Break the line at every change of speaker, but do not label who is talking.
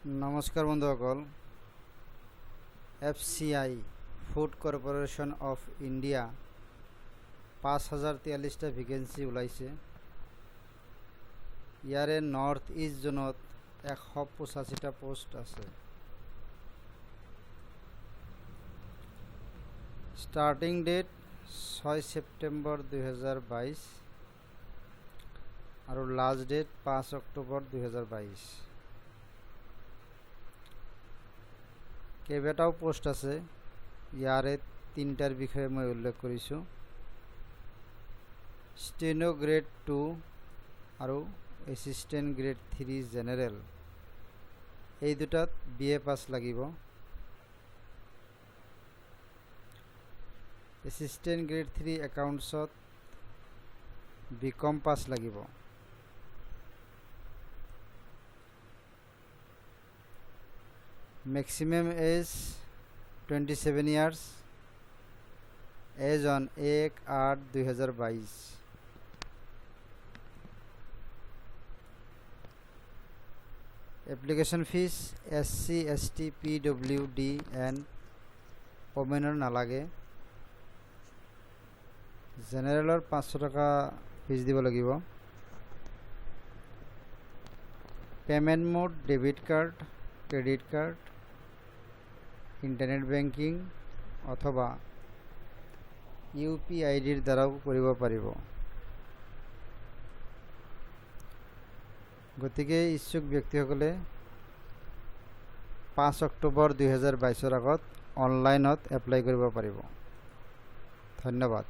নমস্কাৰ বন্ধুসকল, FCI food corporation of India 5043টা ভেকেন্সি ওলাইছে। ইয়াৰে নৰ্থ ইষ্ট জোনত 185টা পোষ্ট আছে। স্টাৰ্টিং ডেট 6 ছেপ্টেম্বৰ 2022 আৰু লাষ্ট ডেট 5 অক্টোবৰ 2022। কেইবাটাও পোষ্ট আছে। ইয়াৰে তিনিটাৰ বিষয়ে মই উল্লেখ কৰিছোঁ। স্টেনো গ্ৰেড 2 আৰু এছিষ্টেণ্ট গ্ৰেড 3 জেনেৰেল, এই দুটাত BA পাছ লাগিব। এছিষ্টেণ্ট গ্ৰেড 3 একাউণ্টছত BCom পাছ লাগিব। Maximum age 27 years, age on 1/8/2022। Application fees SC ST PWD and womenৰ নালাগে। জেনেৰেলৰ 500 টকা ফিজ দিব লাগিব। Payment mode debit card, credit card, internet banking অথবা UPIDৰ দ্বাৰাও কৰিব পাৰিব। গতিকে ইচ্ছুক ব্যক্তিসকলে 5 অক্টোবৰ 2022 আগত অনলাইনত এপ্লাই কৰিব পাৰিব। ধন্যবাদ।